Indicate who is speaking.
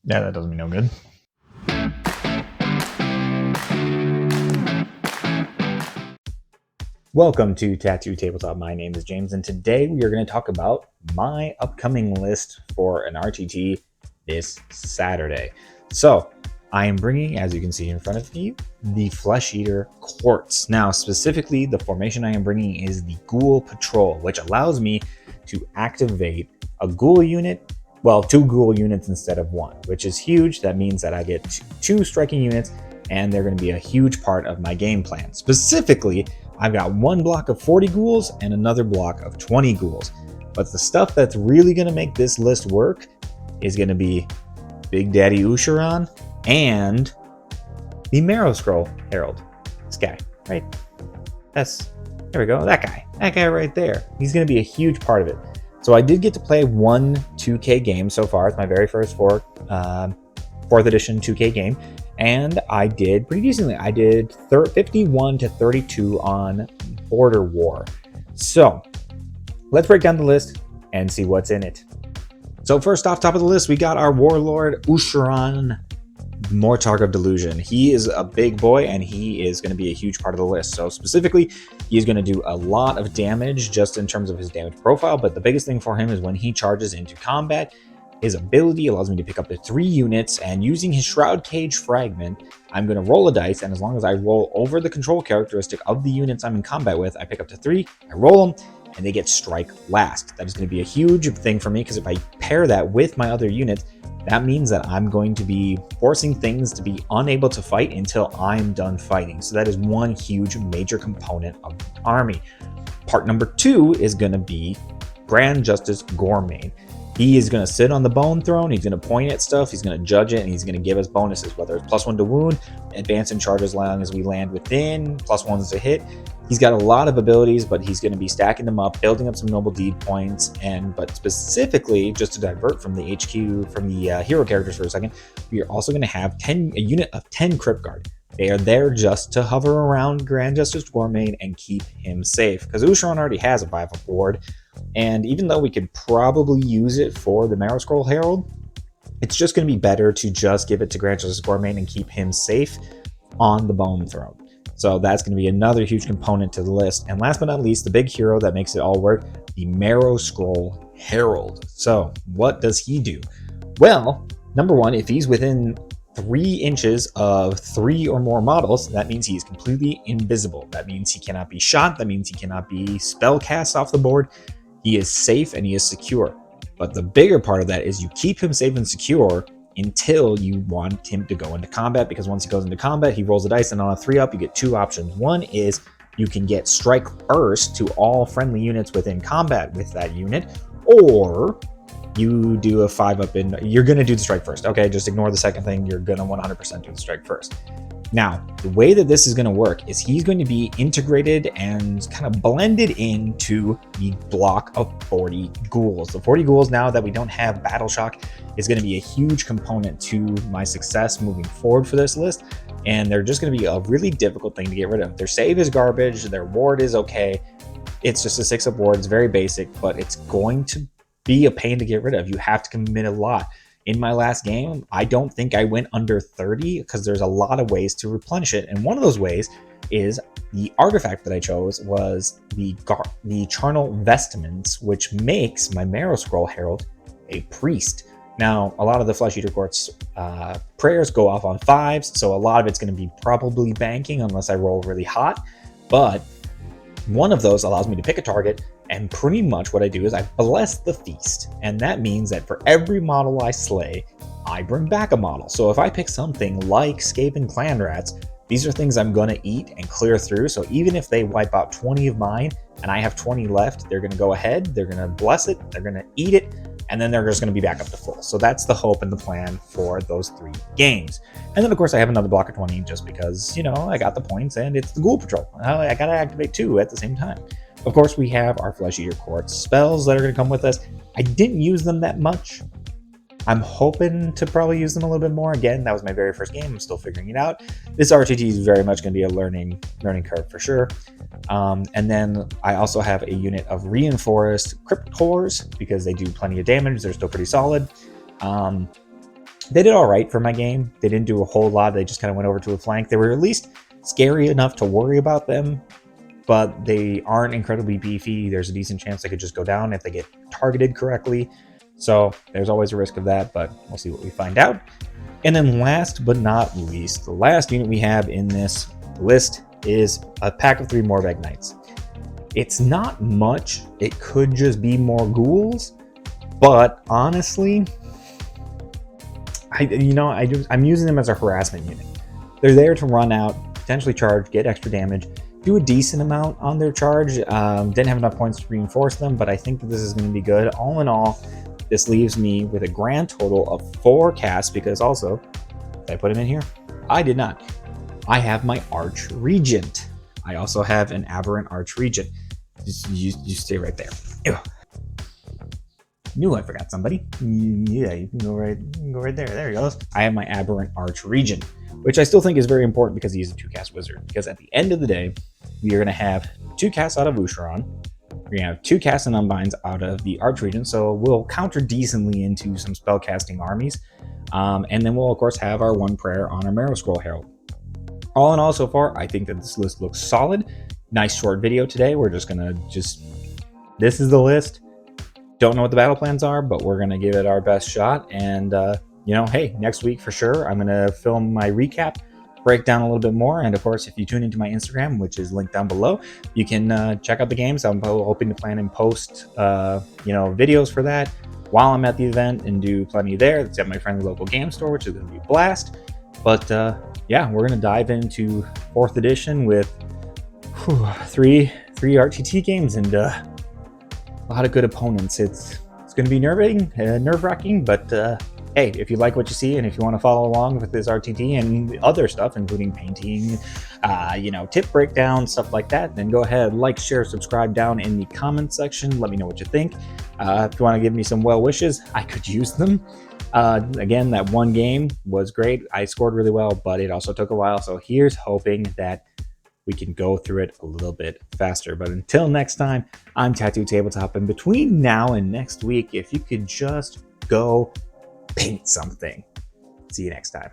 Speaker 1: Yeah, that doesn't mean no good. Welcome to Tattoo Tabletop. My name is James, and today we are going to talk about my upcoming list for an RTT this Saturday. So, I am bringing, as you can see in front of you, the Flesh Eater Quartz. Now, specifically, the formation I am bringing is the Ghoul Patrol, which allows me to activate a Ghoul unit, well, 2 Ghoul units instead of 1, which is huge. That means that I get 2 striking units, and they're going to be a huge part of my game plan. Specifically, I've got 1 block of 40 ghouls and another block of 20 ghouls. But the stuff that's really going to make this list work is going to be Big Daddy Usharan and the Marrow Scroll Herald. This guy, right? There we go, that guy right there. He's going to be a huge part of it. So I did get to play 1 2K game so far. It's my very first 4th edition 2K game. And I did pretty decently. I did 51 to 32 on Border War. So let's break down the list and see what's in it. So first off, top of the list, we got our Warlord Usharan, Mortarch of Delusion. He is a big boy, and he is going to be a huge part of the list. So specifically, he's going to do a lot of damage just in terms of his damage profile, but the biggest thing for him is when he charges into combat, his ability allows me to pick up to 3 units, and using his Shroud Cage Fragment, I'm going to roll a dice, and as long as I roll over the control characteristic of the units I'm in combat with, I pick up to 3, I roll them, and they get strike last. That is going to be a huge thing for me, because if I pair that with my other units, that means that I'm going to be forcing things to be unable to fight until I'm done fighting. So that is one huge major component of the army. Part number 2 is going to be Grand Justice Gormane. He is going to sit on the bone throne, he's going to point at stuff, he's going to judge it, and he's going to give us bonuses, whether it's +1 to wound, advance and charge as long as we land within, +1s to hit. He's got a lot of abilities, but he's going to be stacking them up, building up some noble deed points, but specifically, just to divert from the HQ, from the hero characters for a second, we are also going to have a unit of 10 Crypt Guard. They are there just to hover around Grand Justice Gormane and keep him safe, because Usharan already has a 5-up ward, and even though we could probably use it for the Marrow Scroll Herald, it's just going to be better to just give it to Grand Justice Gormane and keep him safe on the Bone Throne. So that's going to be another huge component to the list. And last but not least, the big hero that makes it all work, the Marrow Scroll Herald. So what does he do? Well, number 1, if he's within 3 inches of 3 or more models, that means he is completely invisible. That means he cannot be shot. That means he cannot be spell cast off the board. He is safe and he is secure. But the bigger part of that is you keep him safe and secure until you want him to go into combat, because once he goes into combat, he rolls a dice, and on a 3-up, you get 2 options. One is you can get strike first to all friendly units within combat with that unit, or you do a 5-up and you're going to do the strike first. Okay, just ignore the second thing. You're going to 100% do the strike first. Now, the way that this is going to work is he's going to be integrated and kind of blended into the block of 40 ghouls. The 40 ghouls, now that we don't have Battle Shock, is going to be a huge component to my success moving forward for this list. And they're just going to be a really difficult thing to get rid of. Their save is garbage. Their ward is okay. It's just a 6-up ward. It's very basic, but it's going to be a pain to get rid of. You have to commit a lot. In my last game, I don't think I went under 30 because there's a lot of ways to replenish it. And one of those ways is the artifact that I chose was the Charnel Vestments, which makes my Marrow Scroll Herald a priest. Now, a lot of the Flesh Eater Quartz prayers go off on 5s, so a lot of it's going to be probably banking unless I roll really hot. But one of those allows me to pick a target, and pretty much what I do is I bless the feast. And that means that for every model I slay, I bring back a model. So if I pick something like Skaven Clan Rats, these are things I'm going to eat and clear through. So even if they wipe out 20 of mine and I have 20 left, they're going to go ahead, they're going to bless it, they're going to eat it, and then they're just going to be back up to full. So that's the hope and the plan for those 3 games. And then, of course, I have another block of 20 just because, I got the points and it's the Ghoul Patrol. I got to activate 2 at the same time. Of course, we have our Flesh Eater Quartz spells that are going to come with us. I didn't use them that much. I'm hoping to probably use them a little bit more. Again, that was my very first game. I'm still figuring it out. This RTT is very much going to be a learning curve for sure. And then I also have a unit of Reinforced Crypt Cores because they do plenty of damage. They're still pretty solid. They did all right for my game. They didn't do a whole lot. They just kind of went over to a flank. They were at least scary enough to worry about them, but they aren't incredibly beefy. There's a decent chance they could just go down if they get targeted correctly. So there's always a risk of that, but we'll see what we find out. And then last but not least, the last unit we have in this list is a pack of 3 Morbag Knights. It's not much. It could just be more ghouls, but honestly, I'm using them as a harassment unit. They're there to run out, potentially charge, get extra damage, do a decent amount on their charge. Didn't have enough points to reinforce them, but I think that this is going to be good. All in all, this leaves me with a grand total of 4 casts, because also, did I put him in here? I did not. I have my Arch Regent. I also have an Aberrant Arch Regent. You stay right there. Ew. Knew I forgot somebody. Yeah, you can go right there. There he goes. I have my Aberrant Arch Regent, which I still think is very important because he's a 2-cast wizard. Because at the end of the day, we are going to have 2 casts out of Usharon. We're going to have 2 casts and unbinds out of the Arch Regent, so we'll counter decently into some spellcasting armies. And then we'll, of course, have our 1 prayer on our Marrow Scroll Herald. All in all, so far, I think that this list looks solid. Nice short video today. We're just going to this is the list. Don't know what the battle plans are, but we're going to give it our best shot. And, hey, next week for sure, I'm going to film my recap, break down a little bit more. And of course, if you tune into my Instagram, which is linked down below, you can check out the games. I'm hoping to plan and post, videos for that while I'm at the event and do plenty there. It's at my friendly local game store, which is going to be a blast. But yeah, we're going to dive into 4th edition with 3 RTT games and a lot of good opponents. It's going to be nerve-wracking, but hey, if you like what you see and if you want to follow along with this RTT and other stuff, including painting, tip breakdown, stuff like that, then go ahead, like, share, subscribe down in the comment section. Let me know what you think. If you want to give me some well wishes, I could use them. Again, that one game was great. I scored really well, but it also took a while. So here's hoping that we can go through it a little bit faster. But until next time, I'm Tattoo Tabletop. And between now and next week, if you could just go paint something. See you next time.